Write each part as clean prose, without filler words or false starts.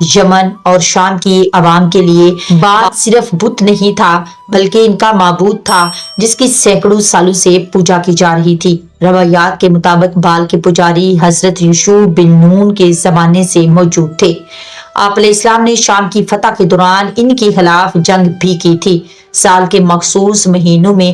یمن اور شام کی عوام کے لیے بال صرف بت نہیں تھا بلکہ ان کا معبود تھا جس کی سینکڑوں سالوں سے پوجا کی جا رہی تھی۔ روایات کے مطابق بال کے پجاری حضرت یشوع بن نون کے زمانے سے موجود تھے۔ آپ علیہ السلام نے شام کی فتح کے دوران ان کے خلاف جنگ بھی کی تھی۔ سال کے مخصوص مہینوں میں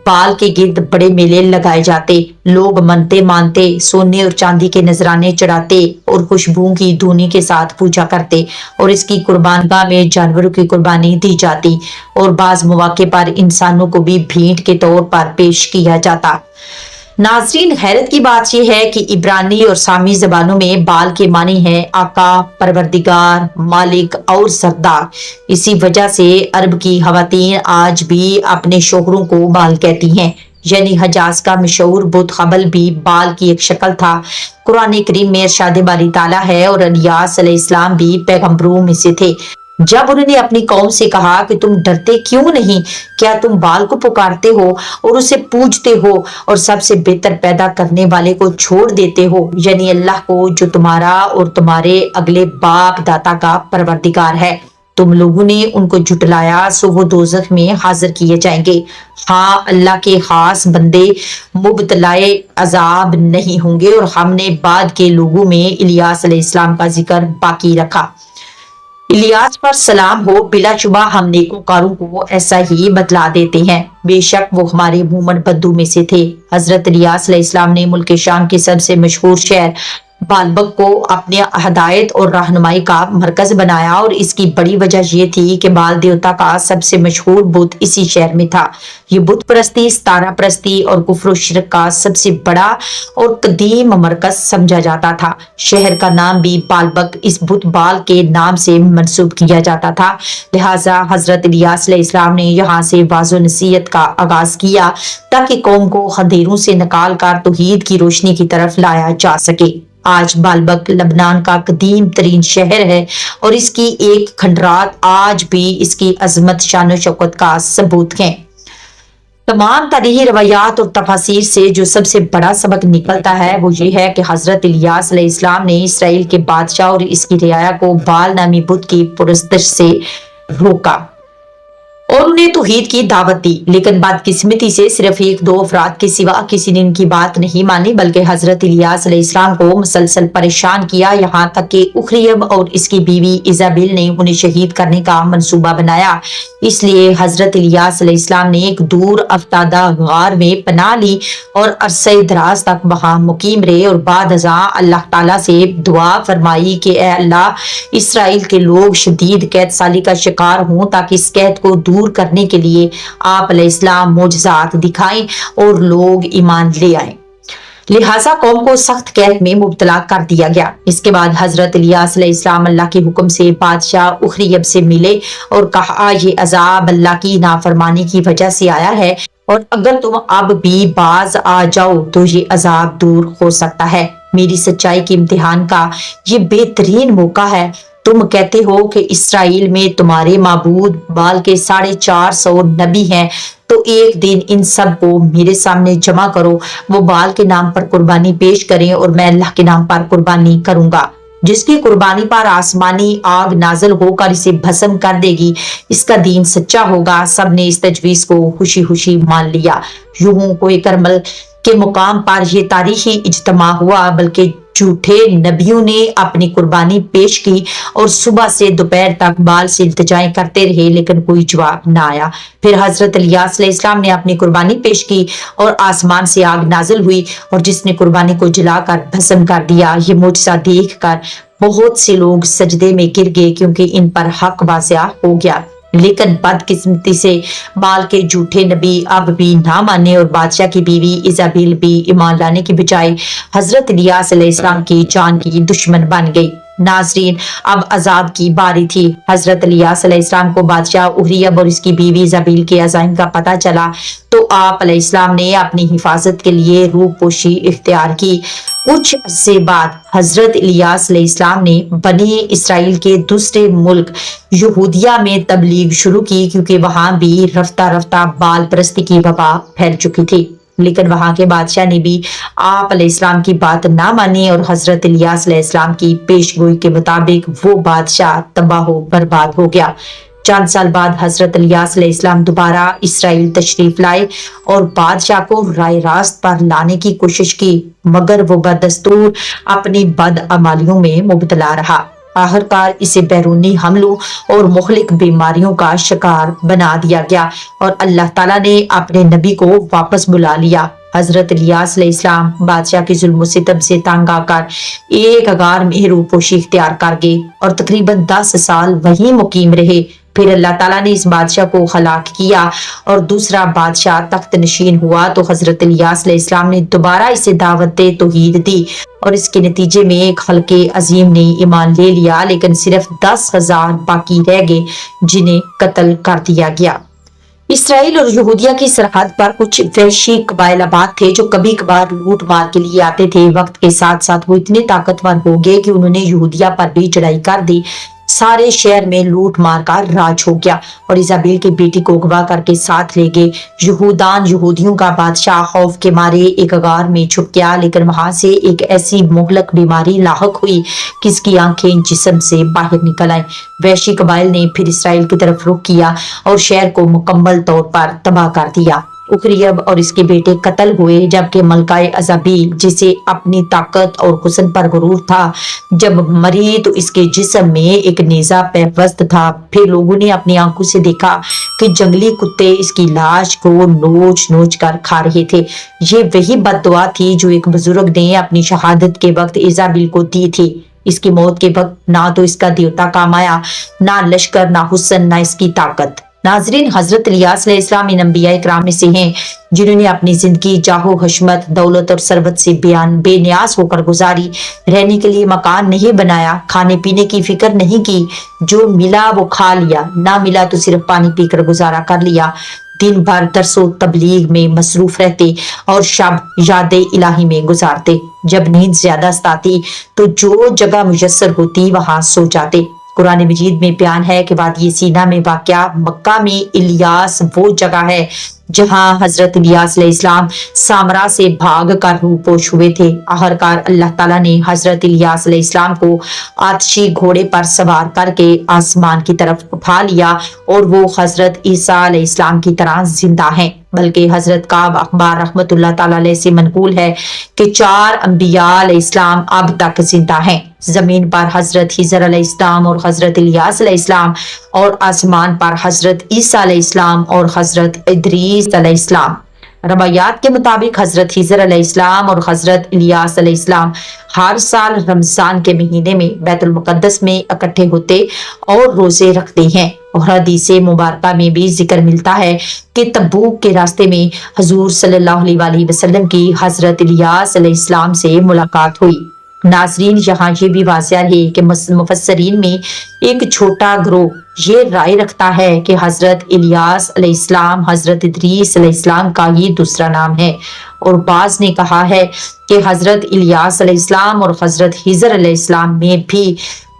بال کے گرد بڑے میلے لگائے جاتے، لوگ منتے مانتے، سونے اور چاندی کے نذرانے چڑھاتے اور خوشبو کی دھونی کے ساتھ پوجا کرتے اور اس کی قربانگاہ میں جانوروں کی قربانی دی جاتی اور بعض مواقع پر انسانوں کو بھی بھیٹ کے طور پر پیش کیا جاتا۔ ناظرین، حیرت کی بات یہ ہے کہ عبرانی اور سامی زبانوں میں بال کے معنی ہے آقا، پروردگار، مالک اور سردار۔ اسی وجہ سے عرب کی خواتین آج بھی اپنے شوہروں کو بال کہتی ہیں، یعنی حجاز کا مشہور بت حبل بھی بال کی ایک شکل تھا۔ قرآن کریم میں ارشاد باری تعالیٰ ہے اور الیاس علیہ السلام بھی پیغمبروں میں سے تھے۔ جب انہوں نے اپنی قوم سے کہا کہ تم ڈرتے کیوں نہیں؟ کیا تم بال کو پکارتے ہو اور اسے پوجتے ہو اور سب سے بہتر پیدا کرنے والے کو چھوڑ دیتے ہو، یعنی اللہ کو جو تمہارا اور تمہارے اگلے باپ داتا کا پروردگار ہے؟ تم لوگوں نے ان کو جھٹلایا سو وہ دوزخ میں حاضر کیے جائیں گے۔ ہاں، اللہ کے خاص بندے مبتلائے عذاب نہیں ہوں گے۔ اور ہم نے بعد کے لوگوں میں الیاس علیہ السلام کا ذکر باقی رکھا۔ الیاس پر سلام ہو، بلا شبہ ہم نیکوکاروں کو ایسا ہی بتلا دیتے ہیں۔ بے شک وہ ہمارے مومن بندوں میں سے تھے۔ حضرت الیاس علیہ السلام نے ملک شام کے سب سے مشہور شہر بالبک کو اپنے ہدایت اور رہنمائی کا مرکز بنایا، اور اس کی بڑی وجہ یہ تھی کہ بال دیوتا کا سب سے مشہور بت اسی شہر میں تھا۔ یہ بت پرستی، ستارہ پرستی اور کفر و شرک کا سب سے بڑا اور قدیم مرکز سمجھا جاتا تھا۔ شہر کا نام بھی بالبک اس بت بال کے نام سے منسوب کیا جاتا تھا، لہٰذا حضرت الیاس علیہ السلام نے یہاں سے واعظ و نصیحت کا آغاز کیا تاکہ قوم کو اندھیروں سے نکال کر توحید کی روشنی کی طرف لایا جا سکے۔ آج بالبک لبنان کا قدیم ترین شہر ہے اور اس کی ایک کھنڈرات آج بھی اس کی عظمت، شان و شوکت کا ثبوت ہے۔ تمام تاریخی روایات اور تفاسیر سے جو سب سے بڑا سبق نکلتا ہے وہ یہ ہے کہ حضرت الیاس علیہ السلام نے اسرائیل کے بادشاہ اور اس کی رعایا کو بال نامی بت کی پرستش سے روکا اور انہیں توحید کی دعوت دی، لیکن بدقسمتی سے صرف ایک دو افراد کے سوا کسی نے ان کی بات نہیں مانی، بلکہ حضرت الیاس علیہ السلام کو مسلسل پریشان کیا، یہاں تک کہ اخریب اور اس کی بیوی ایزابیل نے انہیں شہید کرنے کا منصوبہ بنایا۔ اس لیے حضرت الیاس علیہ السلام نے ایک دور افتادہ غار میں پناہ لی اور عرصہ دراز تک وہاں مقیم رہے، اور بعد ازاں اللہ تعالیٰ سے دعا فرمائی کہ اے اللہ، اسرائیل کے لوگ شدید قحط سالی کا شکار ہوں تاکہ اس قحط کو دور کرنے کے لیے آپ علیہ السلام معجزات دکھائیں اور لوگ ایمان لے آئیں۔ لہٰذا قوم کو سخت قحط میں مبتلا کر دیا گیا۔ اس کے بعد حضرت الیاس علیہ السلام اللہ کے حکم سے بادشاہ اخریب سے ملے اور کہا یہ عذاب اللہ کی نافرمانی کی وجہ سے آیا ہے، اور اگر تم اب بھی باز آ جاؤ تو یہ عذاب دور ہو سکتا ہے۔ میری سچائی کے امتحان کا یہ بہترین موقع ہے۔ تم کہتے ہو کہ اسرائیل میں تمہارے معبود بال کے 450 نبی ہیں، تو ایک دن ان سب کو میرے سامنے جمع کرو، وہ بال کے نام پر قربانی پیش کریں اور میں اللہ کے نام پر قربانی کروں گا۔ جس کی قربانی پر آسمانی آگ نازل ہو کر اسے بھسم کر دے گی، اس کا دین سچا ہوگا۔ سب نے اس تجویز کو خوشی خوشی مان لیا۔ یوں کوئی کرمل کے مقام پر یہ تاریخی اجتماع ہوا، بلکہ جھوٹے نبیوں نے اپنی قربانی پیش کی اور صبح سے دوپہر تک بال سے التجائیں کرتے رہے، لیکن کوئی جواب نہ آیا۔ پھر حضرت الیاس علیہ السلام نے اپنی قربانی پیش کی اور آسمان سے آگ نازل ہوئی اور جس نے قربانی کو جلا کر بھسم کر دیا۔ یہ معجزہ دیکھ کر بہت سے لوگ سجدے میں گر گئے کیونکہ ان پر حق واضح ہو گیا، لیکن بدقسمتی سے بال کے جھوٹے نبی اب بھی نہ مانے اور بادشاہ کی بیوی ایزابیل بھی ایمان لانے کی بجائے حضرت الیاس علیہ السلام کی جان کی دشمن بن گئی۔ ناظرین، اب عذاب کی باری تھی۔ حضرت الیاس علیہ السلام کو بادشاہ اخریب اور اس کی بیوی ایزابیل کے عزائم کا پتہ چلا تو آپ علیہ السلام نے اپنی حفاظت کے لیے روح پوشی اختیار کی۔ کچھ عرصے بعد حضرت الیاس علیہ السلام نے بنی اسرائیل کے دوسرے ملک یہودیہ میں تبلیغ شروع کی، کیونکہ وہاں بھی رفتہ رفتہ بال پرستی کی وبا پھیل چکی تھی۔ لیکن وہاں کے بادشاہ نے بھی آپ علیہ السلام کی بات نہ مانی اور حضرت الیاس علیہ السلام کی پیش گوئی کے مطابق وہ بادشاہ تباہ و برباد ہو گیا۔ چند سال بعد حضرت الیاس علیہ السلام دوبارہ اسرائیل تشریف لائے اور بادشاہ کو رائے راست پر لانے کی کوشش کی، مگر وہ بدستور اپنی بدعمالیوں میں مبتلا رہا۔ آخرکار اسے بیرونی حملوں اور مہلک بیماریوں کا شکار بنا دیا گیا اور اللہ تعالیٰ نے اپنے نبی کو واپس بلا لیا۔ حضرت الیاس علیہ السلام بادشاہ کے ظلم و ستم سے تنگ آ کر ایک غار میں روپوشی اختیار کر گئے اور تقریباً 10 سال وہیں مقیم رہے۔ پھر اللہ تعالیٰ نے اس بادشاہ کو ہلاک کیا اور دوسرا بادشاہ تخت نشین ہوا تو حضرت الیاس علیہ السلام نے دوبارہ اسے دعوت توحید دی اور اس کے نتیجے میں ایک خلق عظیم نے ایمان لے لیا، لیکن صرف 10,000 باقی رہ گئے جنہیں قتل کر دیا گیا۔ اسرائیل اور یہودیہ کی سرحد پر کچھ وحشی قبائل آباد تھے جو کبھی کبھار لوٹ مار کے لیے آتے تھے۔ وقت کے ساتھ ساتھ وہ اتنے طاقتور ہو گئے کہ انہوں نے یہودیہ پر بھی چڑھائی کر دی۔ سارے شہر میں لوٹ مار کا راج ہو گیا اور ایزابیل کی بیٹی کو اغوا کر کے ساتھ لے گئے۔ یہودیوں کا بادشاہ خوف کے مارے ایک غار میں چھپ گیا، لیکن وہاں سے ایک ایسی مہلک بیماری لاحق ہوئی کہ اس کی آنکھیں جسم سے باہر نکل آئیں۔ وحشی قبائل نے پھر اسرائیل کی طرف رخ کیا اور شہر کو مکمل طور پر تباہ کر دیا۔ اخریب اور اس کے بیٹے قتل ہوئے، جبکہ ملکہ ایزابیل جسے اپنی طاقت اور حسن پر غرور تھا جب مری تو اس کے جسم میں ایک نیزہ پیوست تھا۔ پھر لوگوں نے اپنی آنکھوں سے دیکھا کہ جنگلی کتے اس کی لاش کو نوچ نوچ کر کھا رہے تھے۔ یہ وہی بد دعا تھی جو ایک بزرگ نے اپنی شہادت کے وقت ایزابیل کو دی تھی۔ اس کی موت کے وقت نہ تو اس کا دیوتا کام آیا، نہ لشکر، نہ حسن، نہ اس کی طاقت۔ ناظرین، حضرت الیاس علیہ السلام ان انبیاء کرام میں سے ہیں جنہوں نے اپنی زندگی جاہ و حشمت، دولت اور ثروت سے بے نیاز ہو کر گزاری۔ رہنے کے لیے مکان نہیں بنایا، کھانے پینے کی فکر نہیں کی، جو ملا وہ کھا لیا، نہ ملا تو صرف پانی پی کر گزارا کر لیا۔ دن بھر درس و تبلیغ میں مصروف رہتے اور شب یاد الہی میں گزارتے۔ جب نیند زیادہ ستاتی تو جو جگہ میسر ہوتی وہاں سو جاتے۔ قرآن مجید میں بیان ہے کہ وادی سینا میں واقع مکہ میں الیاس وہ جگہ ہے جہاں حضرت الیاس علیہ السلام سامرا سے بھاگ کر روپوش ہوئے تھے۔ آخرکار اللہ تعالیٰ نے حضرت الیاس علیہ السلام کو آتشی گھوڑے پر سوار کر کے آسمان کی طرف اٹھا لیا اور وہ حضرت عیسیٰ علیہ السلام کی طرح زندہ ہیں۔ بلکہ حضرت کعب اخبار رحمت اللہ تعالیٰ علیہ سے منقول ہے کہ 4 انبیاء علیہ السلام اب تک زندہ ہیں، زمین پر حضرت خضر علیہ السلام اور حضرت الیاس علیہ السلام، اور آسمان پر حضرت عیسیٰ علیہ السلام اور حضرت ادریس علیہ السلام۔ روایات کے مطابق حضرت خضر علیہ السلام اور حضرت الیاس علیہ السلام ہر سال رمضان کے مہینے میں بیت المقدس میں اکٹھے ہوتے اور روزے رکھتے ہیں، اور حدیث مبارکہ میں بھی ذکر ملتا ہے کہ تبوک کے راستے میں حضور صلی اللہ علیہ وسلم کی حضرت الیاس علیہ السلام سے ملاقات ہوئی۔ ناظرین، یہاں یہ بھی واضح ہے کہ مفسرین میں ایک چھوٹا گروہ یہ رائے رکھتا ہے کہ حضرت الیاس علیہ السلام حضرت ادریس علیہ السلام کا ہی دوسرا نام ہے، اور بعض نے کہا ہے کہ حضرت الیاس علیہ السلام اور حضرت خضر علیہ السلام میں بھی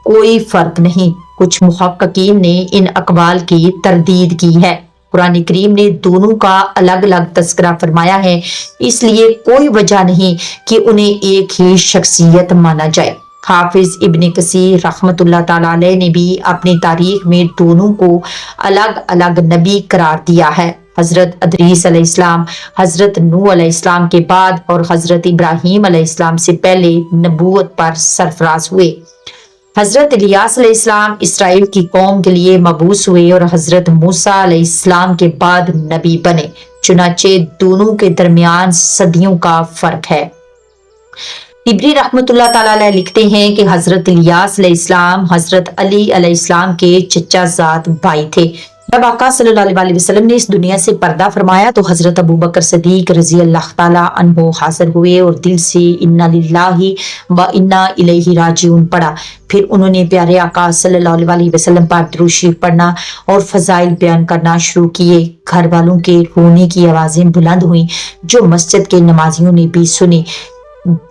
کوئی فرق نہیں۔ کچھ محققین نے ان اقوال کی تردید کی ہے۔ قرآن کریم نے دونوں کا الگ الگ تذکرہ فرمایا ہے، اس لیے کوئی وجہ نہیں کہ انہیں ایک ہی شخصیت مانا جائے۔ حافظ ابن کثیر رحمت اللہ تعالیٰ علیہ نے بھی اپنی تاریخ میں دونوں کو الگ الگ نبی قرار دیا ہے۔ حضرت ادریس علیہ السلام حضرت نوح علیہ السلام کے بعد اور حضرت ابراہیم علیہ السلام سے پہلے نبوت پر سرفراز ہوئے۔ حضرت الیاس علیہ السلام اسرائیل کی قوم کے لیے مبعوث ہوئے اور حضرت موسیٰ علیہ السلام کے بعد نبی بنے، چنانچہ دونوں کے درمیان صدیوں کا فرق ہے۔ طبری رحمت اللہ تعالیٰ علیہ لکھتے ہیں کہ حضرت الیاس علیہ السلام حضرت علی علیہ السلام کے چچا زاد بھائی تھے۔ جب آقا صلی اللہ علیہ وسلم نے اس دنیا سے پردہ فرمایا تو حضرت ابوبکر صدیق رضی اللہ تعالیٰ عنہ حاضر ہوئے اور دل سے انا للہ و انا الیہ راجعون پڑھا۔ پھر انہوں نے پیارے آقا صلی اللہ علیہ وسلم پر درود شریف پڑھنا اور فضائل بیان کرنا شروع کیے۔ گھر والوں کے رونے کی آوازیں بلند ہوئیں جو مسجد کے نمازیوں نے بھی سنی۔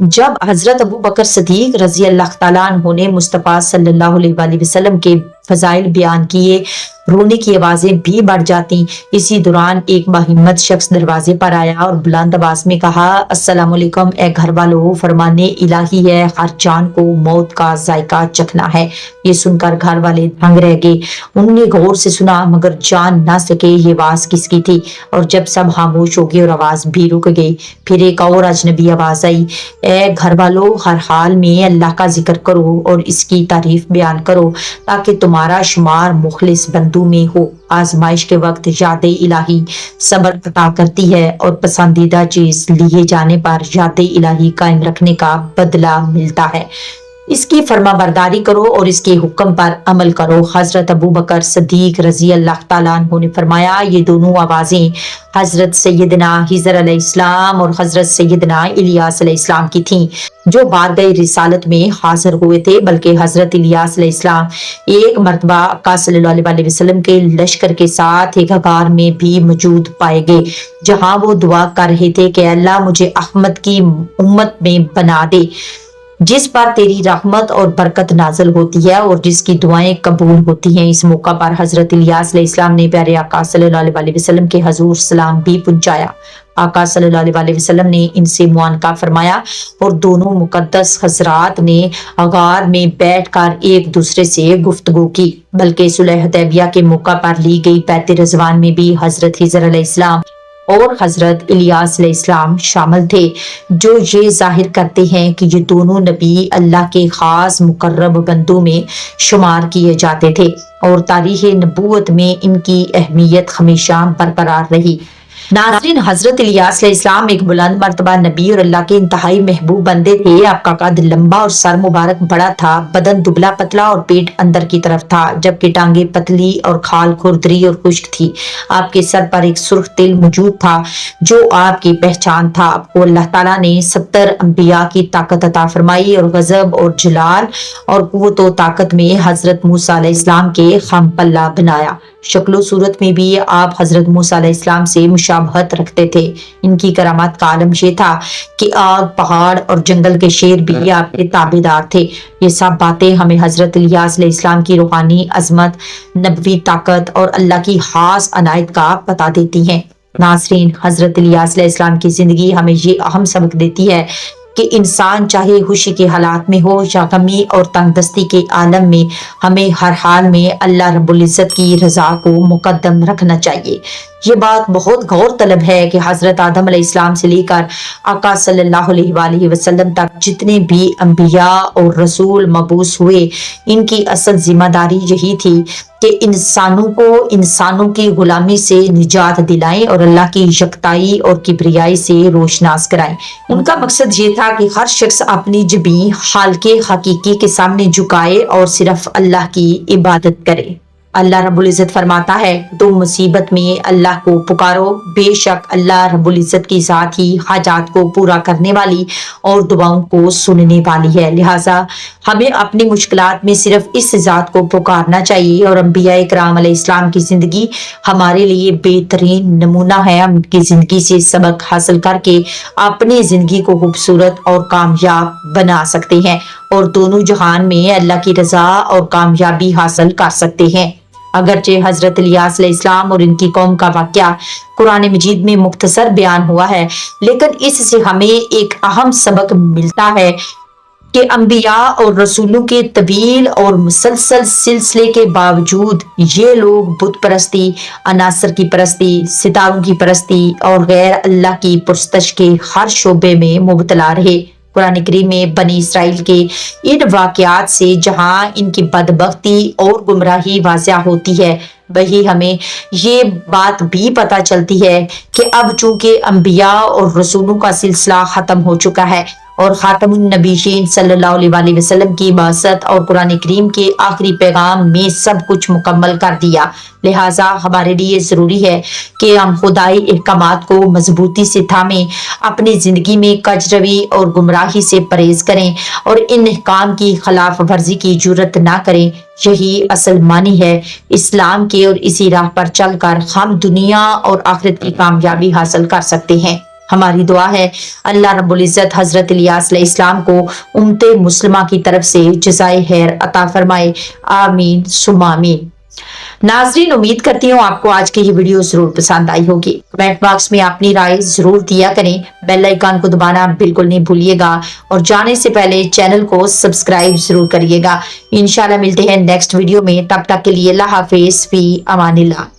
جب حضرت ابوبکر صدیق رضی اللہ تعالیٰ عنہ نے مصطفیٰ صلی اللہ علیہ وسلم کے فضائل بیان کیے، رونے کی آوازیں بھی بڑھ جاتی۔ اسی دوران ایک باہمت شخص دروازے پر آیا اور بلند آواز میں کہا، السلام علیکم اے گھر والو، فرمان الہی ہے ہر جان کو موت کا ذائقہ چکھنا ہے۔ یہ سن کر گھر والے دنگ رہ گئے۔ انہوں نے غور سے سنا مگر جان نہ سکے یہ آواز کس کی تھی، اور جب سب خاموش ہو گئے اور آواز بھی رک گئی، پھر ایک اور اجنبی آواز آئی، اے گھر والو، ہر حال میں اللہ کا ذکر کرو اور اس کی تعریف بیان کرو تاکہ تمہارا شمار مخلص بندوں میں ہو۔ آزمائش کے وقت یاد الہی صبر عطا کرتی ہے اور پسندیدہ چیز لیے جانے پر یاد الہی قائم رکھنے کا بدلہ ملتا ہے۔ اس کی فرما برداری کرو اور اس کے حکم پر عمل کرو۔ حضرت ابو بکر صدیق رضی اللہ تعالیٰ عنہ نے فرمایا، یہ دونوں آوازیں حضرت سیدنا خضر علیہ السلام اور حضرت سیدنا الیاس علیہ السلام کی تھیں جو بارگاہ رسالت میں حاضر ہوئے تھے، بلکہ حضرت الیاس علیہ السلام ایک مرتبہ آقا صلی اللہ علیہ وسلم کے لشکر کے ساتھ ایک غار میں بھی موجود پائے گئے جہاں وہ دعا کر رہے تھے کہ اللہ مجھے احمد کی امت میں بنا دے جس پر تیری رحمت اور برکت نازل ہوتی ہے اور جس کی دعائیں قبول ہوتی ہیں۔ اس موقع پر حضرت الیاس علیہ السلام نے پیارے آقا صلی اللہ علیہ وسلم کے حضور سلام بھی پہنچایا۔ آقا صلی اللہ علیہ وسلم نے ان سے معانقہ فرمایا اور دونوں مقدس حضرات نے غار میں بیٹھ کر ایک دوسرے سے گفتگو کی، بلکہ صلح حدیبیہ کے موقع پر لی گئی بیعت رضوان میں بھی حضرت خضر علیہ السلام اور حضرت الیاس علیہ السلام شامل تھے، جو یہ ظاہر کرتے ہیں کہ یہ دونوں نبی اللہ کے خاص مقرب بندوں میں شمار کیے جاتے تھے اور تاریخ نبوت میں ان کی اہمیت ہمیشہ برقرار رہی۔ ناظرین، حضرت الیاس علیہ السلام ایک بلند مرتبہ نبی اور اللہ کے انتہائی محبوب بندے تھے۔ آپ کا قد لمبا اور سر مبارک بڑا تھا، بدن دبلا پتلا اور پیٹ اندر کی طرف تھا، جبکہ ٹانگیں پتلی اور کھال کھردری اور خشک تھی۔ آپ کے سر پر ایک سرخ تل موجود تھا جو آپ کی پہچان تھا۔ آپ کو اللہ تعالیٰ نے 70 انبیاء کی طاقت عطا فرمائی اور غضب اور جلال اور قوت و طاقت میں حضرت موسیٰ علیہ السلام کے خم پلہ بنایا۔ شکل و صورت میں بھی آپ حضرت موسیٰ علیہ السلام سے مشابہت رکھتے تھے۔ ان کی کرامات کا عالم یہ تھا کہ آگ، پہاڑ اور جنگل کے شیر بھی آپ کے تابعدار تھے۔ یہ سب باتیں ہمیں حضرت الیاس علیہ السلام کی روحانی عظمت، نبوی طاقت اور اللہ کی خاص عنایت کا پتہ دیتی ہیں۔ ناظرین، حضرت الیاس علیہ السلام کی زندگی ہمیں یہ اہم سبق دیتی ہے کہ انسان چاہے خوشی کے حالات میں ہو یا غمی اور تنگ دستی کے عالم میں، ہمیں ہر حال میں اللہ رب العزت کی رضا کو مقدم رکھنا چاہیے۔ یہ بات بہت غور طلب ہے کہ حضرت آدم علیہ السلام سے لے کر آقا صلی اللہ علیہ وآلہ وسلم تک جتنے بھی انبیاء اور رسول مبعوث ہوئے، ان کی اصل ذمہ داری یہی تھی کہ انسانوں کو انسانوں کی غلامی سے نجات دلائیں اور اللہ کی یکتائی اور کبریائی سے روشناس کرائیں۔ ان کا مقصد یہ تھا کہ ہر شخص اپنی جبیں خالق حقیقی کے سامنے جھکائے اور صرف اللہ کی عبادت کرے۔ اللہ رب العزت فرماتا ہے، تم مصیبت میں اللہ کو پکارو، بے شک اللہ رب العزت کی ذات ہی حاجات کو پورا کرنے والی اور دعاؤں کو سننے والی ہے۔ لہٰذا ہمیں اپنی مشکلات میں صرف اس ذات کو پکارنا چاہیے، اور انبیاء کرام علیہ السلام کی زندگی ہمارے لیے بہترین نمونہ ہے۔ ہم ان کی زندگی سے سبق حاصل کر کے اپنی زندگی کو خوبصورت اور کامیاب بنا سکتے ہیں اور دونوں جہان میں اللہ کی رضا اور کامیابی حاصل کر سکتے ہیں۔ اگرچہ حضرت الیاس علیہ السلام اور ان کی قوم کا واقعہ قرآن مجید میں مختصر بیان ہوا ہے، لیکن اس سے ہمیں ایک اہم سبق ملتا ہے کہ انبیاء اور رسولوں کے طویل اور مسلسل سلسلے کے باوجود یہ لوگ بت پرستی، عناصر کی پرستی، ستاروں کی پرستی اور غیر اللہ کی پرستش کے ہر شعبے میں مبتلا رہے۔ قرآن کریم میں بنی اسرائیل کے ان واقعات سے جہاں ان کی بدبختی اور گمراہی واضح ہوتی ہے، وہی ہمیں یہ بات بھی پتہ چلتی ہے کہ اب چونکہ انبیاء اور رسولوں کا سلسلہ ختم ہو چکا ہے اور خاتم النبیین صلی اللہ علیہ وسلم کی بعثت اور قرآن کریم کے آخری پیغام میں سب کچھ مکمل کر دیا، لہٰذا ہمارے لیے ضروری ہے کہ ہم خدائی احکامات کو مضبوطی سے تھامیں، اپنی زندگی میں کج روی اور گمراہی سے پرہیز کریں اور ان احکام کی خلاف ورزی کی جرات نہ کریں۔ یہی اصل معنی ہے اسلام کے، اور اسی راہ پر چل کر ہم دنیا اور آخرت کی کامیابی حاصل کر سکتے ہیں۔ ہماری دعا ہے اللہ رب العزت حضرت الیاس علیہ السلام کو امت مسلمہ کی طرف سے جزائے خیر عطا فرمائے، آمین ثم آمین۔ ناظرین، امید کرتی ہوں آپ کو آج کی یہ ویڈیو ضرور پسند آئی ہوگی۔ کمنٹ باکس میں اپنی رائے ضرور دیا کریں، بیل آئیکن کو دبانا بالکل نہیں بھولیے گا اور جانے سے پہلے چینل کو سبسکرائب ضرور کریے گا۔ انشاءاللہ ملتے ہیں نیکسٹ ویڈیو میں، تب تک کے لیے اللہ حافظ، فی امان اللہ۔